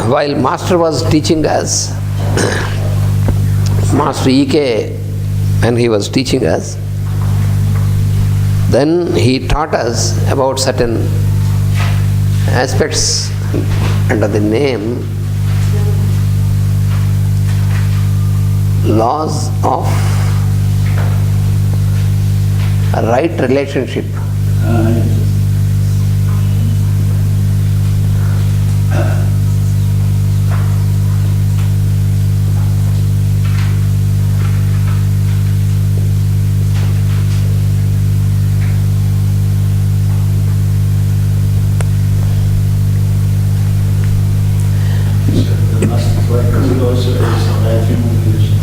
while Master was teaching us, Master E.K., when he was teaching us, then he taught us about certain aspects under the name laws of a right relationship.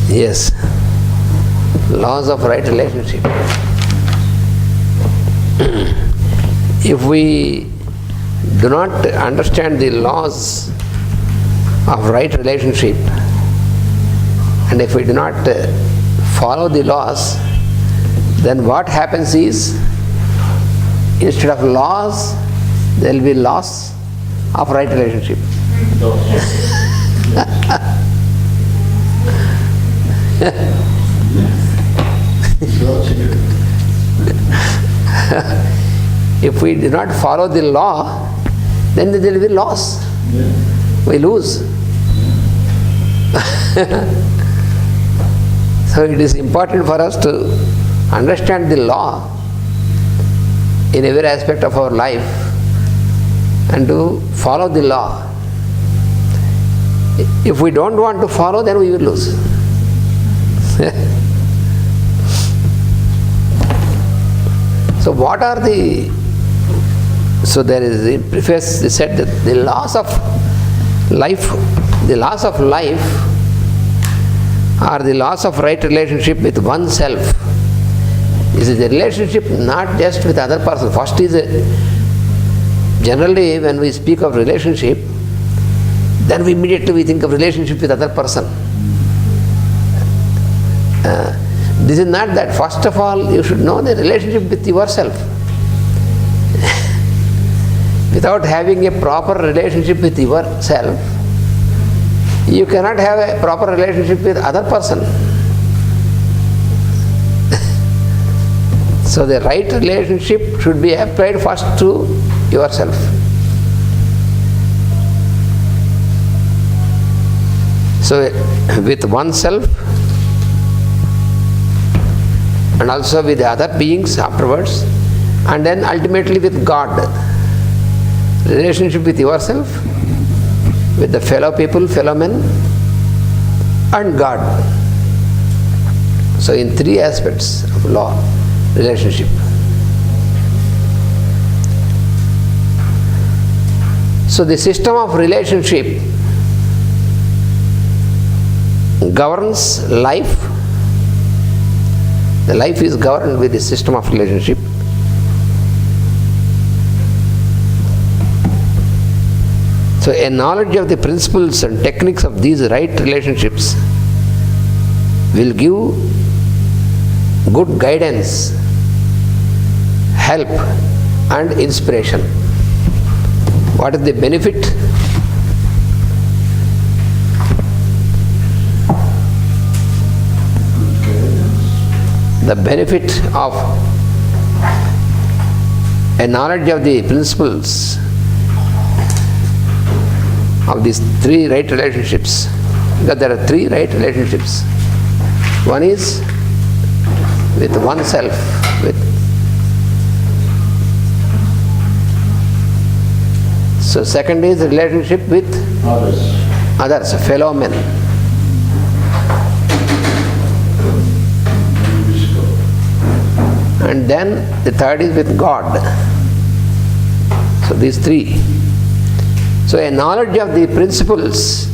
Yes, laws of right relationship. If we do not understand the laws of right relationship, and if we do not follow the laws, then what happens is, instead of laws, there will be loss of right relationship. If we do not follow the law, then there will be loss. We lose. So it is important for us to understand the law in every aspect of our life and to follow the law. If we don't want to follow, then we will lose. So what are the... So there is in preface they said that the laws of life are the laws of right relationship with oneself. This is the relationship not just with other person. First is generally when we speak of relationship, then immediately we think of relationship with other person. This is not that. First of all, you should know the relationship with yourself. Without having a proper relationship with yourself, you cannot have a proper relationship with other person. So the right relationship should be applied first to yourself. So with oneself and also with the other beings afterwards, and then ultimately with God. Relationship with yourself, with the fellow people, fellow men, and God. So in three aspects of law, relationship. So the system of relationship governs life. The life is governed with the system of relationship. So a knowledge of the principles and techniques of these right relationships will give good guidance, help and inspiration. What is the benefit? The benefit of a knowledge of the principles of these three right relationships, because there are three right relationships. One is with oneself, so second is the relationship with others, fellow men. And then the third is with God. So these three. So a knowledge of the principles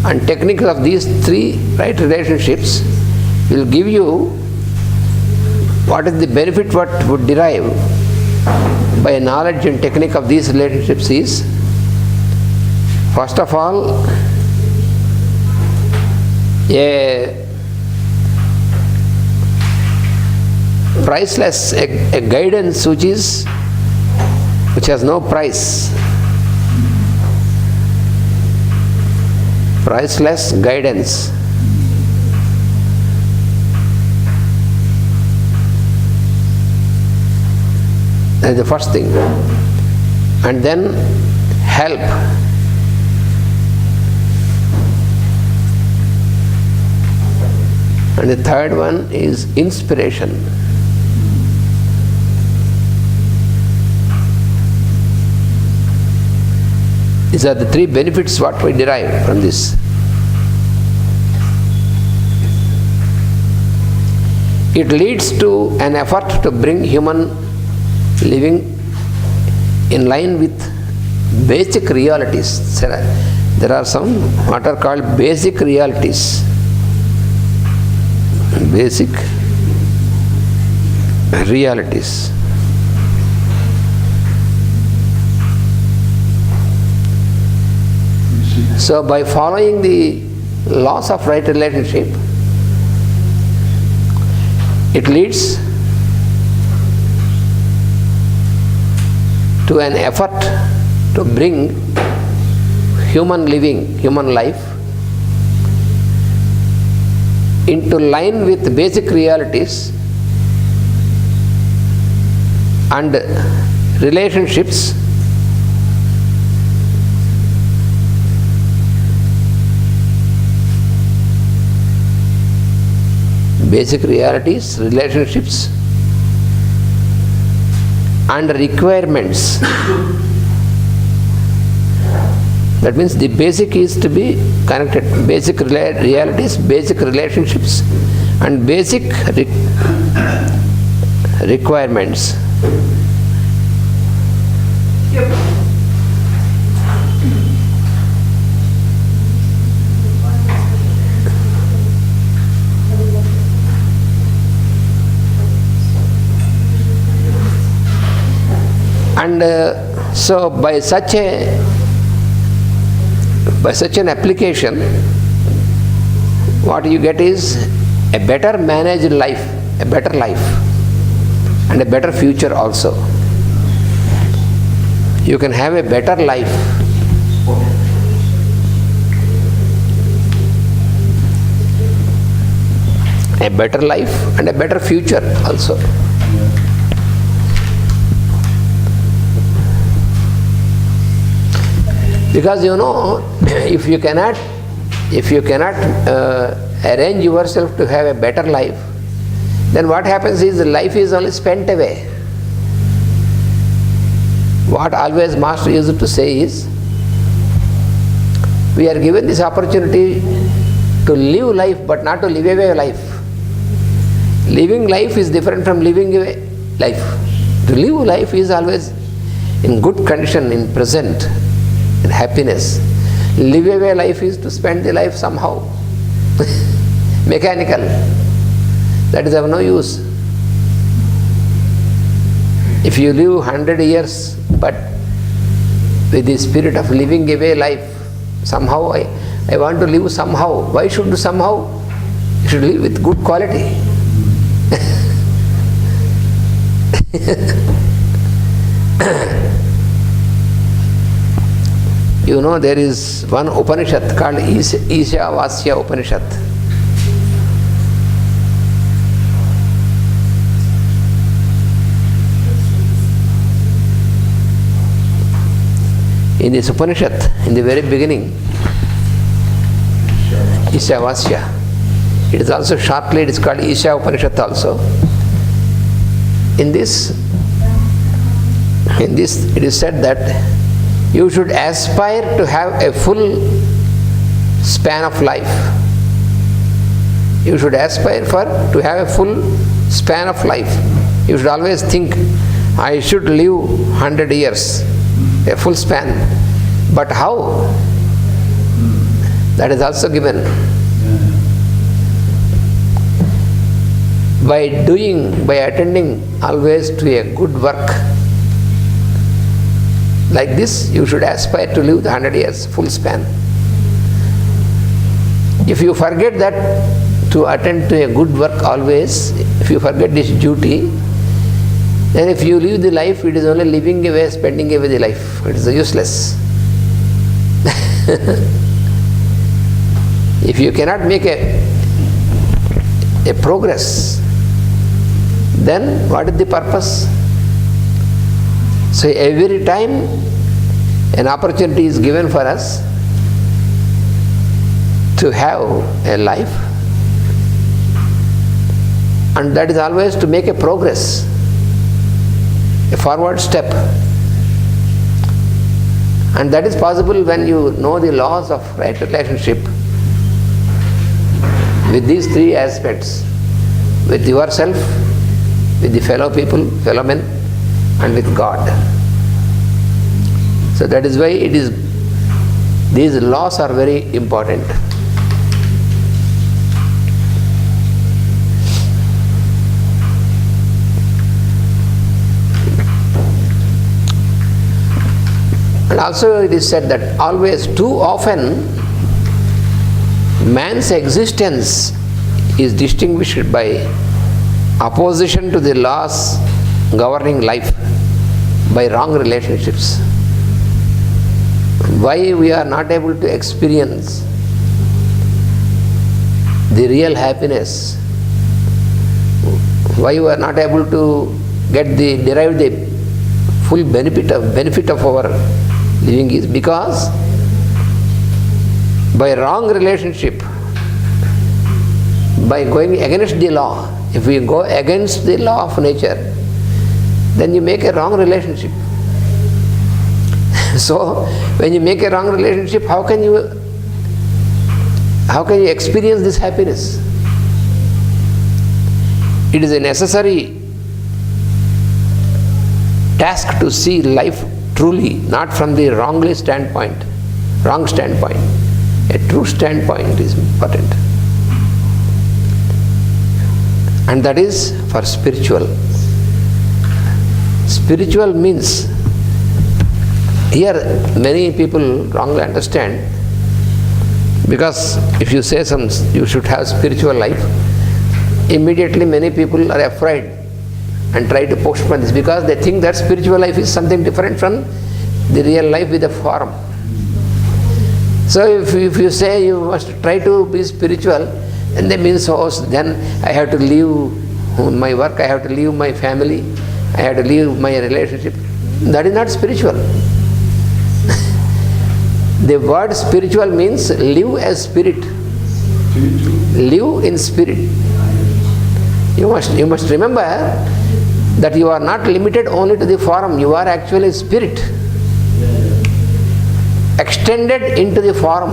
and techniques of these three right relationships will give you what is the benefit what would derive by a knowledge and technique of these relationships is, first of all, a priceless, a guidance which has no price. priceless guidance. That is the first thing. And then help. And the third one is inspiration. These are the three benefits what we derive from this. It leads to an effort to bring human living in line with basic realities. There are some what are called basic realities. Basic realities. So by following the laws of right relationship, it leads to an effort to bring human living, human life into line with basic realities and relationships basic realities, relationships and requirements. That means the basic is to be connected. Basic realities, basic relationships and basic requirements. And so by such an application, what you get is a better managed life, a better life and a better future also. You can have a better life. A better life and a better future also. Because if you cannot arrange yourself to have a better life, then what happens is life is only spent away. What always Master used to say is, we are given this opportunity to live life but not to live away life. Living life is different from living away life. To live life is always in good condition, in present, in happiness. Live away life is to spend the life somehow. Mechanical. That is of no use. If you live 100 years but with the spirit of living away life, somehow I want to live somehow. Why should do somehow? You should live with good quality. There is one Upanishad called Ishavasya Upanishad. In this Upanishad, in the very beginning, Ishavasya. It is also shortly, it is called Isha Upanishad also. In this it is said that you should aspire to have a full span of life. You should aspire to have a full span of life. You should always think, I should live 100 years, a full span. But how? That is also given. By attending always to a good work. Like this, you should aspire to live the 100 years, full span. If you forget that, to attend to a good work always, if you forget this duty, then if you live the life, it is only living away, spending away the life. It is useless. If you cannot make a progress, then what is the purpose? So every time an opportunity is given for us to have a life, and that is always to make a progress, a forward step. And that is possible when you know the laws of right relationship with these three aspects: with yourself, with the fellow people, fellow men, and with God. So that is why these laws are very important. And also it is said that always, too often, man's existence is distinguished by opposition to the laws governing life, by wrong relationships. Why we are not able to experience the real happiness, why we are not able to derive the full benefit of our living, is because by wrong relationship, by going against the law. If we go against the law of nature, then you make a wrong relationship. So when you make a wrong relationship, how can you experience this happiness? It is a necessary task to see life truly, not from the wrong standpoint. A true standpoint is important. And that is for spiritual. Spiritual means, here many people wrongly understand, because if you say you should have spiritual life, immediately many people are afraid and try to postpone this, because they think that spiritual life is something different from the real life with a form. So if you say you must try to be spiritual, and that means, oh, then I have to leave my work, I have to leave my family, I have to leave my relationship. That is not spiritual. The word spiritual means live as spirit. Live in spirit. You must remember that you are not limited only to the form, you are actually spirit, extended into the form.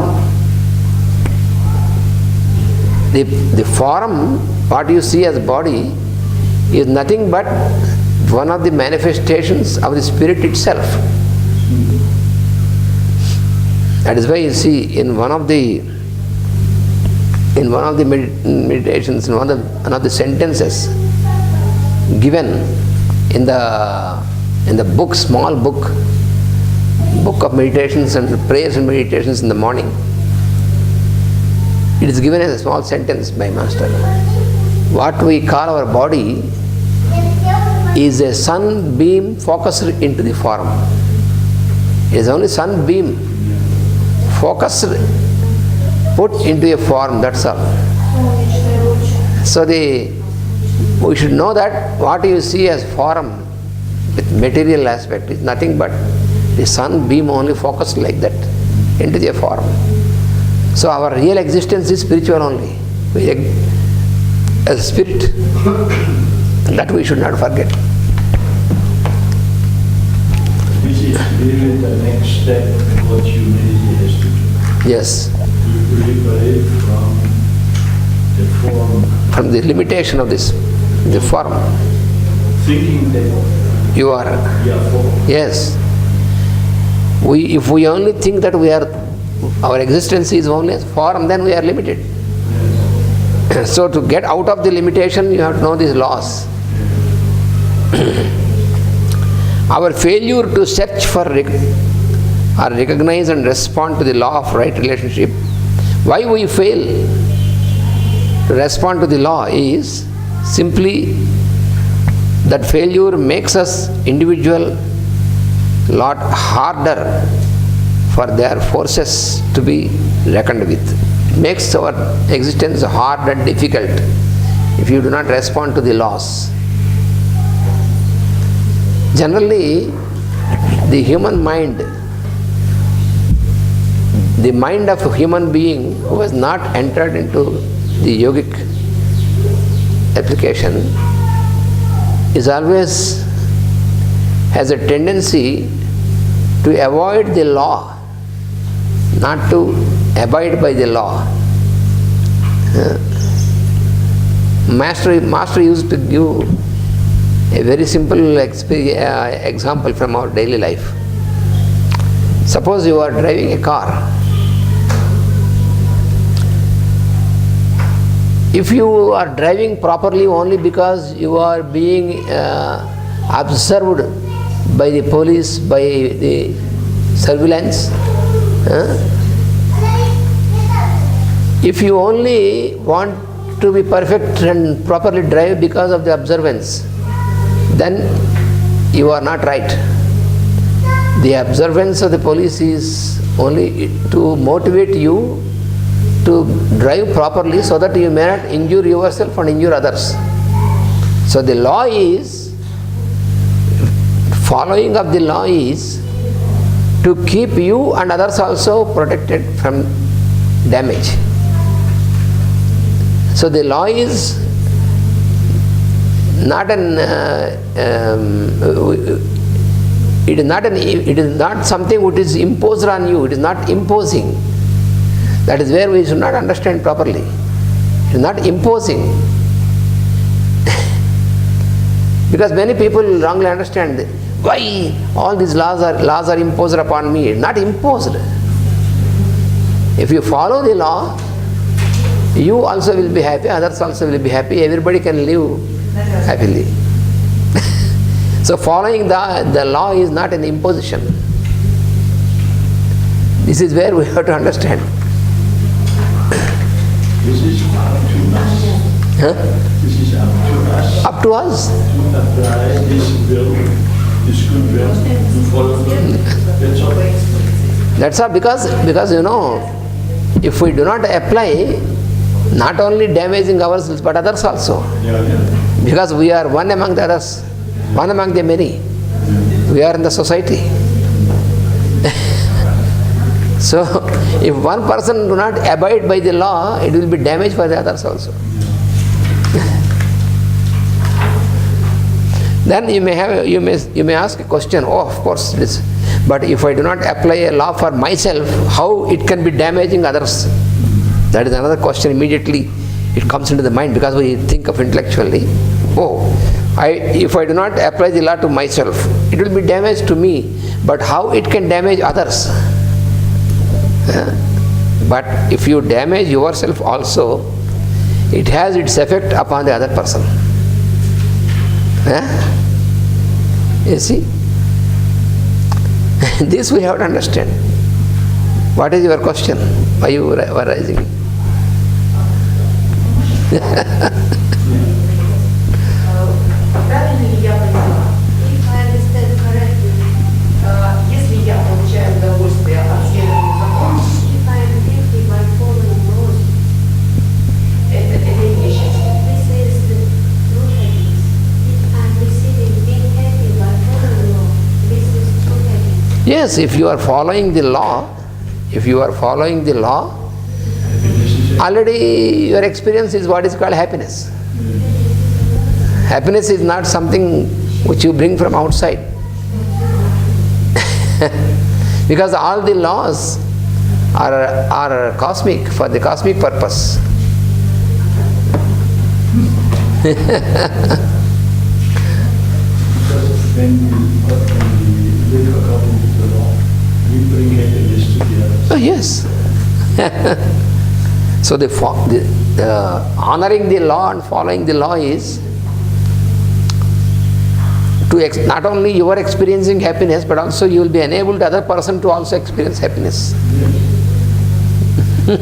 The form, what you see as body, is nothing but one of the manifestations of the spirit itself. That is why you see in one of the meditations, in one of the sentences given in the book, small book of meditations and prayers and meditations in the morning, it is given as a small sentence by Master. What we call our body is a sunbeam focused into the form. It is only sunbeam focused, put into a form, that's all. So we should know that what you see as form with material aspect is nothing but the sunbeam only focused like that into the form. So our real existence is spiritual only. As a spirit. That we should not forget. Which is really the next step what humanity has to do. Yes. To liberate from the form. From the limitation of the form. Thinking that you are form. Yes. If we only think that our existence is only as form, then we are limited. Yes. So to get out of the limitation, you have to know these laws. Our failure to search for or recognize and respond to the law of right relationship, why we fail to respond to the law is simply that failure makes us individual lot harder for their forces to be reckoned with. It makes our existence hard and difficult if you do not respond to the laws. Generally, the human mind, the mind of a human being who has not entered into the yogic application is always has a tendency to avoid the law, not to abide by the law. Master used to give a very simple example from our daily life. Suppose you are driving a car. If you are driving properly only because you are being observed by the police, by the surveillance, if you only want to be perfect and properly drive because of the observance, then you are not right. The observance of the police is only to motivate you to drive properly so that you may not injure yourself and injure others. So the law is, following of the law is to keep you and others also protected from damage. So the law is not it is not something which is imposed on you. It is not imposing. That is where we should not understand properly. It is not imposing. Because many people wrongly understand why all these laws are imposed upon me. Not imposed. If you follow the law, you also will be happy, others also will be happy, everybody can live happily. So following the law is not an imposition. This is where we have to understand. This is up to us. Huh? This is up to us. Up to us. To apply this will, this good will, to follow them. That's all. That's all, because you know, if we do not apply, not only damaging ourselves but others also. Yeah. Because we are one among the others, one among the many. We are in the society. So, if one person do not abide by the law, it will be damage for the others also. Then you may ask a question. Oh, of course, this. But if I do not apply a law for myself, how it can be damaging others? That is another question. Immediately, it comes into the mind because we think of intellectually. Oh, if I do not apply the law to myself, it will be damage to me. But how it can damage others? But if you damage yourself also, it has its effect upon the other person. You see? This we have to understand. What is your question? Why you were rising? Правильно ли я поняла? If I understand correctly, если я получаю удовольствие от следования закону, if I am happy by following laws, это и есть счастье. This is the true happiness. If I am receiving being happy by following law, this is true happiness. Yes, if you are following the law, already your experience is what is called happiness. Happiness is not something which you bring from outside. Because all the laws are cosmic, for the cosmic purpose. Because when we live according to the law, we bring happiness to the others. Oh, yes. So the honoring the law and following the law is to not only you are experiencing happiness, but also you will be enabled the other person to also experience happiness. Then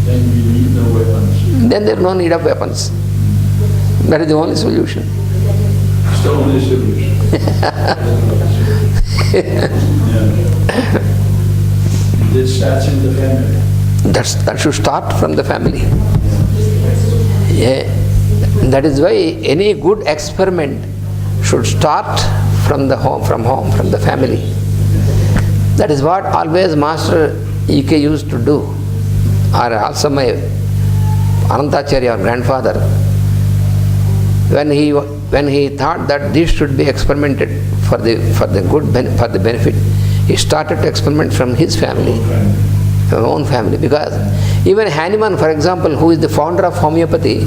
we need no weapons. Then there is no need of weapons. That is the only solution. It's the only solution. Yeah. This starts in the family. That should start from the family. Yeah. That is why any good experiment should start from the home, from the family. That is what always Master E.K. used to do. Or also my Anantacharya, our grandfather, when he thought that this should be experimented for the benefit, he started to experiment from his family, from own family. Because even Hahnemann, for example, who is the founder of homeopathy,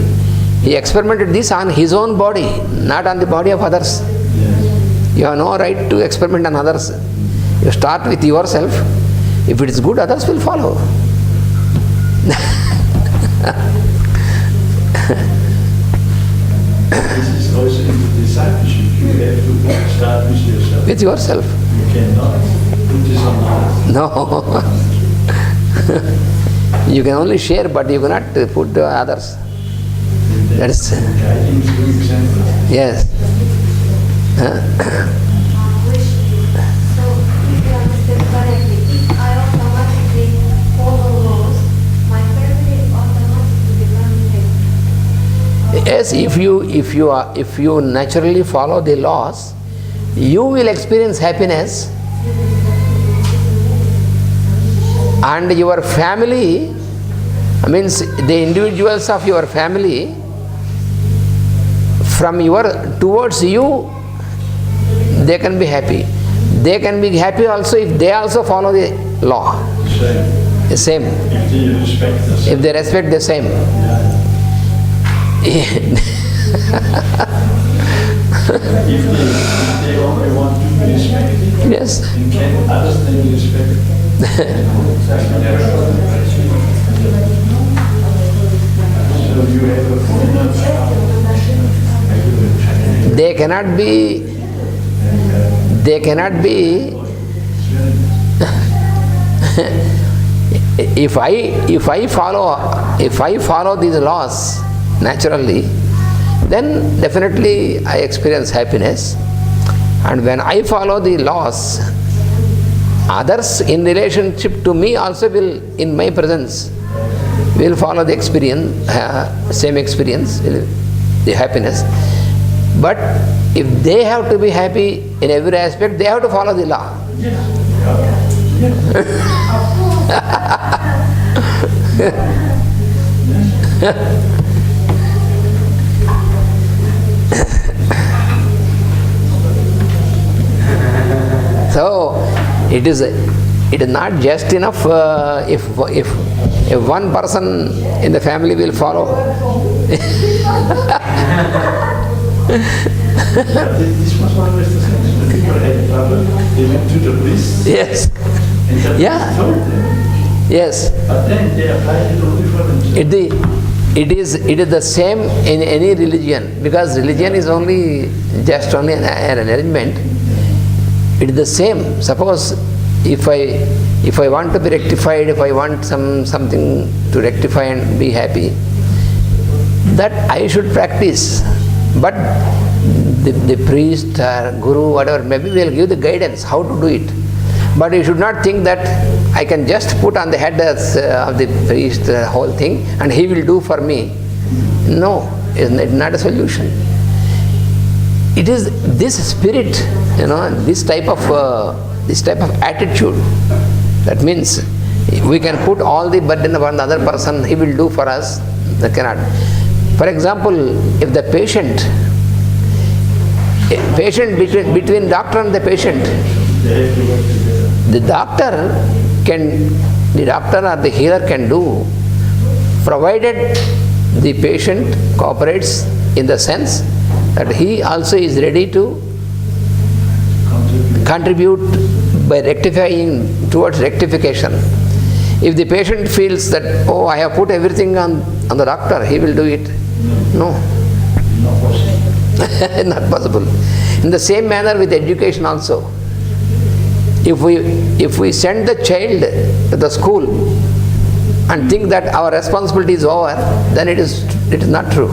he experimented this on his own body, not on the body of others. You have no right to experiment on others. You start with yourself. If it is good, others will follow. This is also in the discipleship. You have to start with yourself. With yourself. You cannot put this on others. No. You can only share, but you cannot put to others. That's guiding through example. yes. So, if you understand correctly, if I automatically follow laws, my family automatically becomes happy. Yes, if you naturally follow the laws, you will experience happiness, and your family, means the individuals of your family, towards you, they can be happy. They can be happy also if they also follow the law. The same. If they respect the same. If they only want to be respected, Yes. and can others then be respected? So you have a They cannot be if I follow these laws naturally, then definitely I experience happiness. And when I follow the laws, others in relationship to me also will, in my presence, will follow the experience, same experience, the happiness. But if they have to be happy in every aspect, they have to follow the law. So it is not just enough if one person in the family will follow. This was always the same. When people had trouble, they went to the priest. Yes. And the Yeah. priest told them. Yes. But then they applied it only for themselves. It is the same in any religion, because religion is just only an arrangement. It is the same. Suppose if I want to be rectified, if I want something to rectify and be happy, that I should practice. But the priest or guru, whatever, maybe will give the guidance how to do it. But you should not think that I can just put on the head of the priest the whole thing and he will do for me. No, it's not a solution. It is this spirit, this type of attitude. That means we can put all the burden upon the other person, he will do for us. That cannot. For example, if the patient between doctor and the patient, the doctor or the healer can do, provided the patient cooperates in the sense that he also is ready to contribute by rectifying towards rectification. If the patient feels that, oh, I have put everything on the doctor, he will do it. No. Not possible. In the same manner with education also. If we send the child to the school and think that our responsibility is over, then it is not true.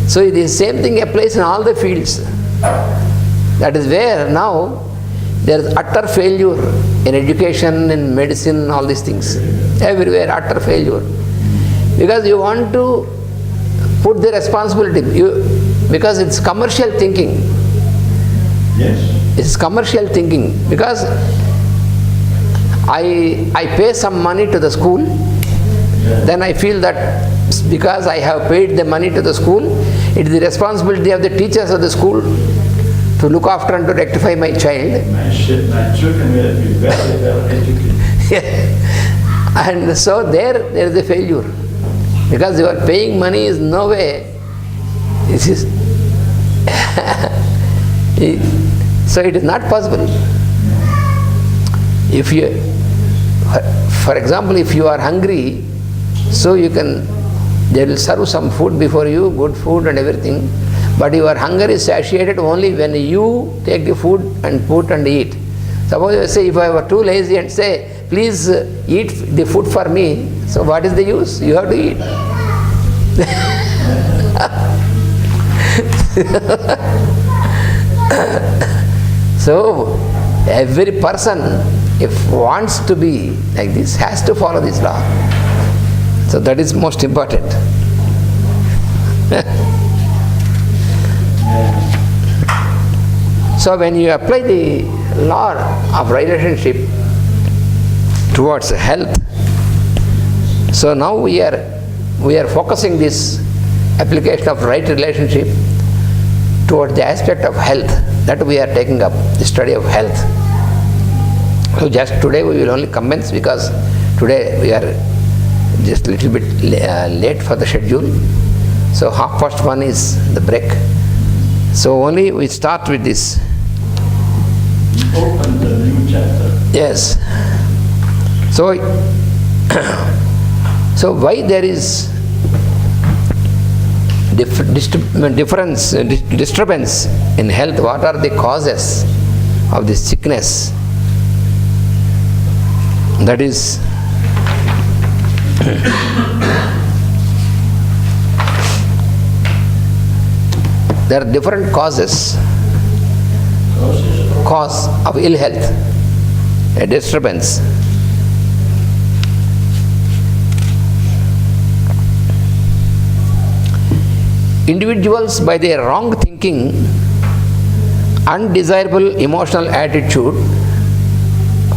So the same thing applies in all the fields. That is where now There is utter failure in education, in medicine, all these things. Everywhere, utter failure. Because you want to put the responsibility, because it's commercial thinking. Yes. It's commercial thinking. Because I pay some money to the school, then I feel that because I have paid the money to the school, it is the responsibility of the teachers of the school to look after and to rectify my child. My children will be very well educated. And so there is a failure. Because you are paying money is no way. This is so it is not possible. If you, for example, if you are hungry, so you can, they will serve some food before you, good food and everything. But your hunger is satiated only when you take the food and put and eat. Suppose you say, if I were too lazy and say, please eat the food for me, so what is the use? You have to eat. So, every person, if wants to be like this, has to follow this law. So that is most important. So when you apply the law of relationship towards health, so now we are focusing this application of right relationship towards the aspect of health, that we are taking up, the study of health. So just today we will only commence, because today we are just a little bit late for the schedule. So 1:30 is the break. So only we start with this. Open the new chapter. Yes. So, so why there is disturbance in health? What are the causes of this sickness? That is, there are different causes. Cause of ill health, a disturbance. Individuals, by their wrong thinking, undesirable emotional attitude,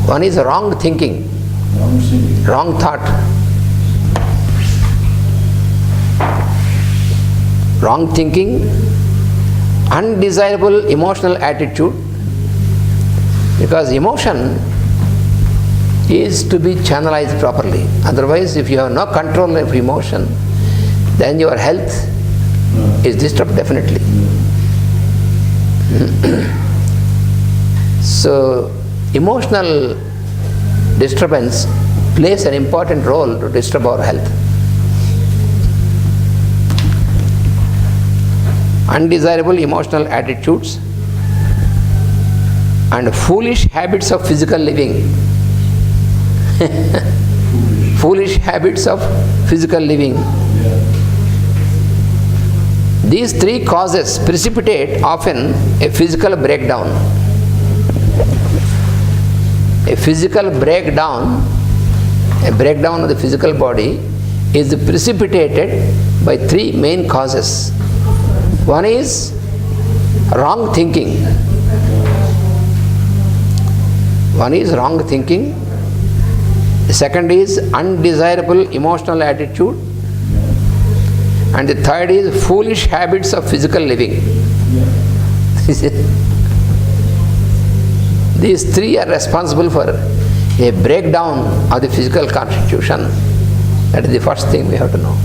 one is wrong thinking, wrong thought, wrong thinking, undesirable emotional attitude, because emotion is to be channelized properly. Otherwise, if you have no control of emotion, then your health is disturbed definitely. So, emotional disturbance plays an important role to disturb our health. Undesirable emotional attitudes and foolish habits of physical living. Foolish habits of physical living. These three causes precipitate often a physical breakdown. A physical breakdown, a breakdown of the physical body is precipitated by three main causes. One is wrong thinking. One is wrong thinking. The second is undesirable emotional attitude. And the third is foolish habits of physical living. These three are responsible for a breakdown of the physical constitution. That is the first thing we have to know.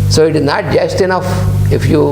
So it is not just enough if you